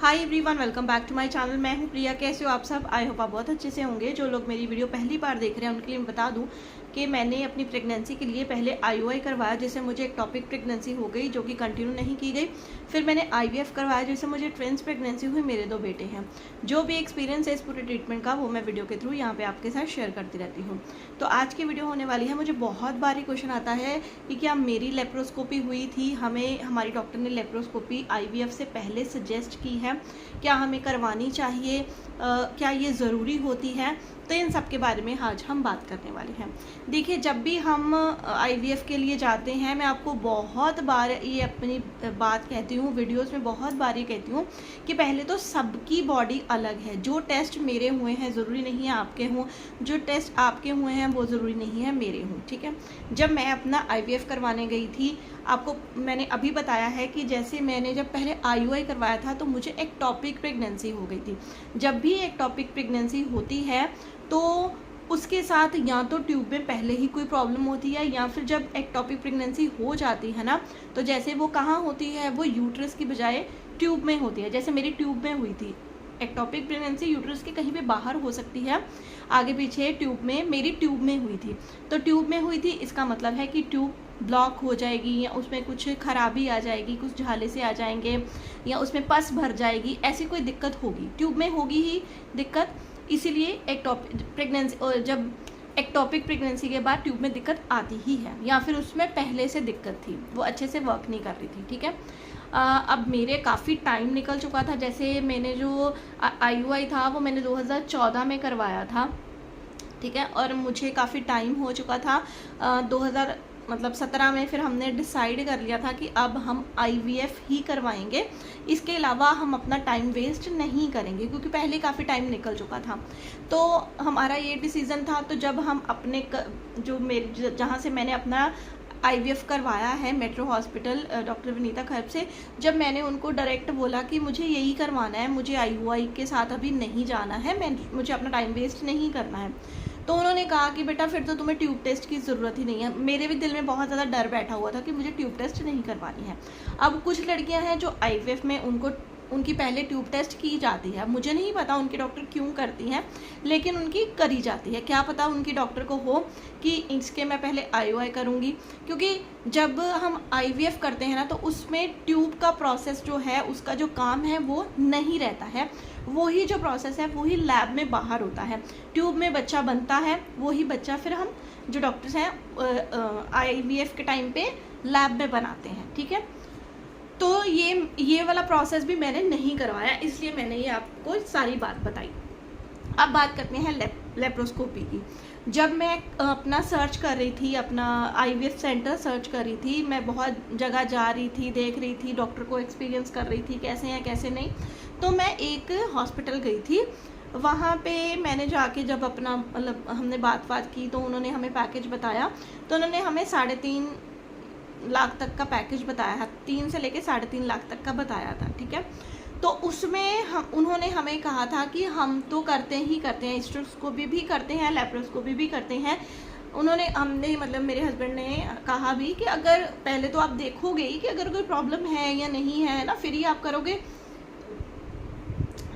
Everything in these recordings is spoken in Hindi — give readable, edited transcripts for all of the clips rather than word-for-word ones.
Hi everyone, welcome back to my channel. मैं हूं प्रिया। कैसे हो आप सब? आई होप आप बहुत अच्छे से होंगे। जो लोग मेरी वीडियो पहली बार देख रहे हैं उनके लिए मैं बता दूं कि मैंने अपनी प्रेगनेंसी के लिए पहले आईयूआई करवाया, जिससे मुझे एक टॉपिक प्रेगनेंसी हो गई जो कि कंटिन्यू नहीं की गई। फिर मैंने आईवीएफ करवाया, जिससे मुझे ट्विंस प्रेगनेंसी हुई। मेरे 2 बेटे हैं। जो भी एक्सपीरियंस है इस पूरे ट्रीटमेंट का वो मैं वीडियो के थ्रू यहाँ पे आपके साथ शेयर करती रहती हूँ। तो आज की वीडियो होने वाली है, मुझे बहुत बार क्वेश्चन आता है कि क्या मेरी लेप्रोस्कोपी हुई थी, हमें हमारी डॉक्टर ने लेप्रोस्कोपी आईवीएफ से पहले सजेस्ट की है, क्या हमें करवानी चाहिए, क्या ये ज़रूरी होती है। तो इन सब के बारे में आज हम बात करने वाले हैं। देखिए, जब भी हम आईवीएफ के लिए जाते हैं, मैं आपको बहुत बार ये अपनी बात कहती हूँ, वीडियोस में बहुत बार ये कहती हूँ कि पहले तो सबकी बॉडी अलग है। जो टेस्ट मेरे हुए हैं ज़रूरी नहीं है आपके हों, जो टेस्ट आपके हुए हैं वो ज़रूरी नहीं है मेरे हों, ठीक है। जब मैं अपना आईवीएफ करवाने गई थी, आपको मैंने अभी बताया है कि जैसे मैंने जब पहले आईयूआई करवाया था तो मुझे एक्टोपिक प्रेगनेंसी हो गई थी। जब भी एक्टोपिक प्रेगनेंसी होती है तो उसके साथ या तो ट्यूब में पहले ही कोई प्रॉब्लम होती है, या फिर जब एक्टोपिक प्रेगनेंसी हो जाती है ना, तो जैसे वो कहाँ होती है, वो यूट्रस की बजाय ट्यूब में होती है। जैसे मेरी ट्यूब में हुई थी। एक्टोपिक प्रेगनेंसी यूट्रस के कहीं भी बाहर हो सकती है, आगे पीछे ट्यूब में, मेरी ट्यूब में हुई थी। तो ट्यूब में हुई थी, इसका मतलब है कि ट्यूब ब्लॉक हो जाएगी, या उसमें कुछ खराबी आ जाएगी, कुछ झाले से आ जाएंगे, या उसमें पस भर जाएगी, ऐसी कोई दिक्कत होगी, ट्यूब में होगी ही दिक्कत। इसीलिए एक्टोपिक प्रेगनेंसी, जब एक्टोपिक प्रेगनेंसी के बाद ट्यूब में दिक्कत आती ही है, या फिर उसमें पहले से दिक्कत थी, वो अच्छे से वर्क नहीं कर रही थी, ठीक है। अब मेरे काफ़ी टाइम निकल चुका था। जैसे मैंने जो आईयूआई था वो मैंने 2014 में करवाया था, ठीक है, और मुझे काफ़ी टाइम हो चुका था। 2017 में फिर हमने डिसाइड कर लिया था कि अब हम आईवीएफ ही करवाएंगे, इसके अलावा हम अपना टाइम वेस्ट नहीं करेंगे, क्योंकि पहले काफ़ी टाइम निकल चुका था। तो हमारा ये डिसीज़न था। तो जब हम अपने जो मेरे जहाँ से मैंने अपना आईवीएफ करवाया है, metro hospital doctor Vinita Kharb से, जब मैंने उनको डायरेक्ट बोला कि मुझे यही करवाना है, मुझे आईयूआई के साथ अभी नहीं जाना है, मुझे अपना टाइम वेस्ट नहीं करना है, तो उन्होंने कहा कि बेटा फिर तो तुम्हें ट्यूब टेस्ट की ज़रूरत ही नहीं है। मेरे भी दिल में बहुत ज़्यादा डर बैठा हुआ था कि मुझे ट्यूब टेस्ट नहीं करवानी है। अब कुछ लड़कियां हैं जो आईवीएफ में उनकी पहले ट्यूब टेस्ट की जाती है। मुझे नहीं पता उनके डॉक्टर क्यों करती हैं, लेकिन उनकी करी जाती है। क्या पता उनकी डॉक्टर को हो कि इसके मैं पहले आईयूआई करूँगी, क्योंकि जब हम आईवीएफ करते हैं ना तो उसमें ट्यूब का प्रोसेस जो है, उसका जो काम है वो नहीं रहता है। वही जो प्रोसेस है वही लैब में बाहर होता है। ट्यूब में बच्चा बनता है, वही बच्चा फिर हम जो डॉक्टर्स हैं आईवीएफ के टाइम पे लैब में बनाते हैं, ठीक है। तो ये वाला प्रोसेस भी मैंने नहीं करवाया, इसलिए मैंने ये आपको सारी बात बताई। अब बात करते हैं लेप्रोस्कोपी की। जब मैं अपना सर्च कर रही थी, अपना आईवीएफ सेंटर सर्च कर रही थी, मैं बहुत जगह जा रही थी, देख रही थी, डॉक्टर को एक्सपीरियंस कर रही थी कैसे हैं कैसे नहीं। तो मैं एक हॉस्पिटल गई थी। वहाँ पे मैंने जाके जब अपना मतलब हमने बात की, तो उन्होंने हमें पैकेज बताया। तो उन्होंने हमें 3.5 लाख तक का पैकेज बताया है, 3 से लेके 3.5 लाख तक का बताया था, ठीक है। तो उसमें उन्होंने हमें कहा था कि हम तो करते ही करते हैं, हिस्ट्रोस्कोपी भी करते हैं, लेप्रोस्कोपी भी करते हैं। हमने मतलब मेरे हस्बैंड ने कहा भी कि अगर पहले तो आप देखोगे कि अगर कोई प्रॉब्लम है या नहीं है ना, फिर ही आप करोगे,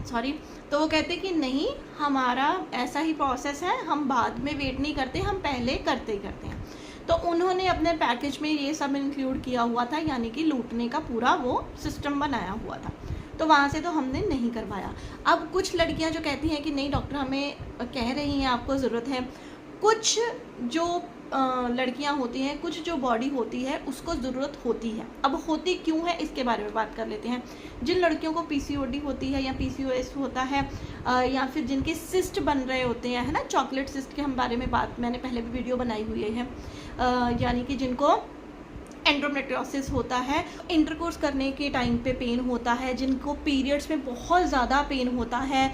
सॉरी। तो वो कहते कि नहीं, हमारा ऐसा ही प्रोसेस है, हम बाद में वेट नहीं करते, हम पहले करते ही करते हैं। तो उन्होंने अपने पैकेज में ये सब इंक्लूड किया हुआ था, यानी कि लूटने का पूरा वो सिस्टम बनाया हुआ था। तो वहाँ से तो हमने नहीं करवाया। अब कुछ लड़कियाँ जो कहती हैं कि नहीं डॉक्टर हमें कह रही हैं आपको ज़रूरत है, कुछ जो लड़कियां होती हैं, कुछ जो बॉडी होती है उसको ज़रूरत होती है। अब होती क्यों है इसके बारे में बात कर लेते हैं। जिन लड़कियों को पीसीओडी होती है या पीसीओएस होता है, या फिर जिनके सिस्ट बन रहे होते हैं, है ना, चॉकलेट सिस्ट के हम बारे में बात मैंने पहले भी वीडियो बनाई हुई है, यानी कि जिनको एंड्रोमेट्रियोसिस होता है, इंटरकोर्स करने के टाइम पे पेन होता है, जिनको पीरियड्स में बहुत ज़्यादा पेन होता है,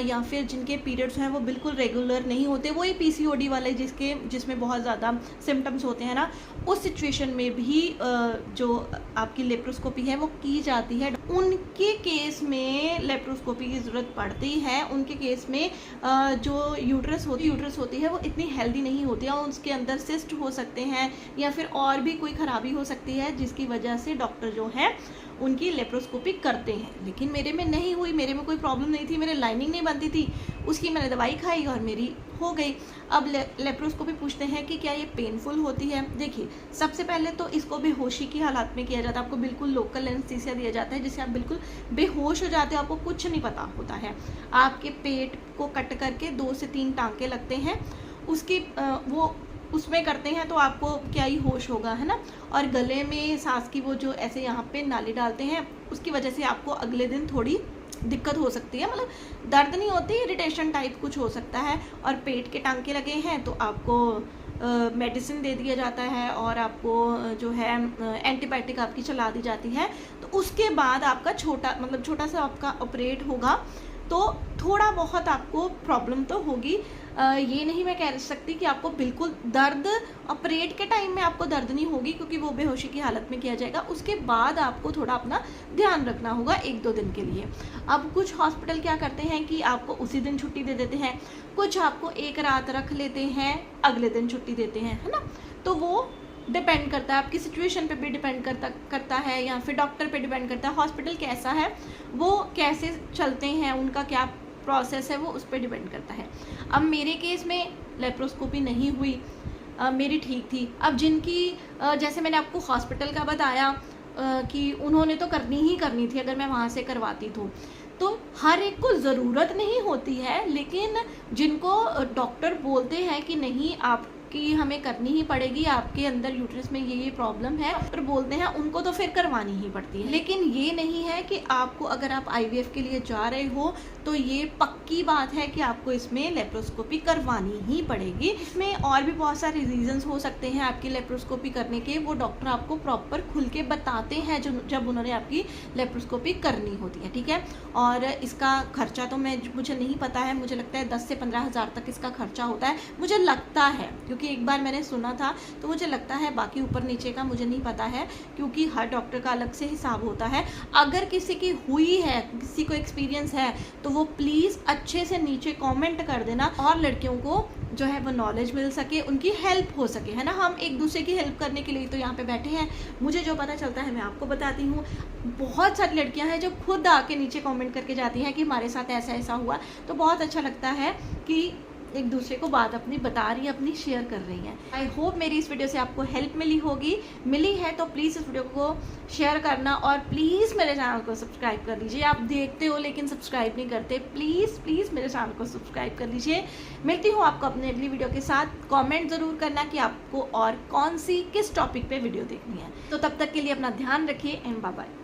या फिर जिनके पीरियड्स हैं वो बिल्कुल रेगुलर नहीं होते, वही पीसीओडी वाले जिसमें बहुत ज़्यादा सिम्टम्स होते हैं ना, उस सिचुएशन में भी जो आपकी लेप्रोस्कोपी है वो की जाती है। उनके केस में लेप्रोस्कोपी की ज़रूरत पड़ती है। उनके केस में जो यूट्रस होती है वो इतनी हेल्दी नहीं होती है, उसके अंदर सिस्ट हो सकते हैं, या फिर और भी कोई खराबी हो सकती है, जिसकी वजह से डॉक्टर जो है उनकी लेप्रोस्कोपी करते हैं। लेकिन मेरे में नहीं हुई, मेरे में कोई प्रॉब्लम नहीं थी, मेरे लाइनिंग नहीं बनती थी, उसकी मैंने दवाई खाई और मेरी हो गई। अब लेप्रोस्कोपी पूछते हैं कि क्या ये पेनफुल होती है। देखिए, सबसे पहले तो इसको बेहोशी की हालत में किया जाता है। आपको बिल्कुल लोकल एनेस्थीसिया दिया जाता है, जिससे आप बिल्कुल बेहोश हो जाते हो, आपको कुछ नहीं पता होता है। आपके पेट को कट करके 2 से 3 टांके लगते हैं, उसकी वो उसमें करते हैं तो आपको क्या ही होश होगा, है ना। और गले में सांस की वो जो ऐसे यहाँ पे नाली डालते हैं, उसकी वजह से आपको अगले दिन थोड़ी दिक्कत हो सकती है, मतलब दर्द नहीं होती, इरिटेशन टाइप कुछ हो सकता है। और पेट के टांके लगे हैं तो आपको मेडिसिन दे दिया जाता है और आपको जो है एंटीबायोटिक आपकी चला दी जाती है। तो उसके बाद आपका छोटा सा आपका ऑपरेट होगा, तो थोड़ा बहुत आपको प्रॉब्लम तो होगी। ये नहीं मैं कह सकती कि आपको बिल्कुल दर्द, ऑपरेट के टाइम में आपको दर्द नहीं होगी, क्योंकि वो बेहोशी की हालत में किया जाएगा। उसके बाद आपको थोड़ा अपना ध्यान रखना होगा 1-2 दिन के लिए। अब कुछ हॉस्पिटल क्या करते हैं कि आपको उसी दिन छुट्टी दे देते हैं, कुछ आपको 1 रात रख लेते हैं, अगले दिन छुट्टी देते हैं, है ना। तो वो डिपेंड करता है, आपकी सिचुएशन पे भी डिपेंड करता है, या फिर डॉक्टर पे डिपेंड करता है, हॉस्पिटल कैसा है, वो कैसे चलते हैं, उनका क्या प्रोसेस है, वो उस पर डिपेंड करता है। अब मेरे केस में लेप्रोस्कोपी नहीं हुई, मेरी ठीक थी। अब जिनकी जैसे मैंने आपको हॉस्पिटल का बताया कि उन्होंने तो करनी ही करनी थी अगर मैं वहाँ से करवाती तो हर एक को ज़रूरत नहीं होती है, लेकिन जिनको डॉक्टर बोलते हैं कि नहीं आपकी हमें करनी ही पड़ेगी, आपके अंदर यूट्रस में ये प्रॉब्लम है, डॉक्टर बोलते हैं, उनको तो फिर करवानी ही पड़ती है। लेकिन ये नहीं है कि आपको, अगर आप IVF के लिए जा रहे हो तो ये पक्की बात है कि आपको इसमें लेप्रोस्कोपी करवानी ही पड़ेगी। इसमें और भी बहुत सारे रीजंस हो सकते हैं आपकी लेप्रोस्कोपी करने के, वो डॉक्टर आपको प्रॉपर खुल के बताते हैं जब उन्होंने आपकी लेप्रोस्कोपी करनी होती है, ठीक है। और इसका खर्चा तो मुझे नहीं पता है, मुझे लगता है 10 से 15 हज़ार तक इसका खर्चा होता है, मुझे लगता है, क्योंकि एक बार मैंने सुना था तो मुझे लगता है। बाकी ऊपर नीचे का मुझे नहीं पता है, क्योंकि हर डॉक्टर का अलग से हिसाब होता है। अगर किसी की हुई है, किसी को एक्सपीरियंस है, तो वो प्लीज़ अच्छे से नीचे कमेंट कर देना, और लड़कियों को जो है वो नॉलेज मिल सके, उनकी हेल्प हो सके, है ना। हम एक दूसरे की हेल्प करने के लिए तो यहाँ पे बैठे हैं। मुझे जो पता चलता है मैं आपको बताती हूँ। बहुत सारी लड़कियाँ हैं जो खुद आके नीचे कमेंट करके जाती हैं कि हमारे साथ ऐसा ऐसा हुआ, तो बहुत अच्छा लगता है कि एक दूसरे को बात अपनी बता रही है, अपनी शेयर कर रही है। आई होप मेरी इस वीडियो से आपको हेल्प मिली है तो प्लीज़ इस वीडियो को शेयर करना, और प्लीज़ मेरे चैनल को सब्सक्राइब कर लीजिए। आप देखते हो लेकिन सब्सक्राइब नहीं करते, प्लीज़ मेरे चैनल को सब्सक्राइब कर लीजिए। मिलती हूँ आपको अपने अगली वीडियो के साथ। कमेंट ज़रूर करना कि आपको और किस टॉपिक पे वीडियो देखनी है। तो तब तक के लिए अपना ध्यान रखिए एंड बाय बाय।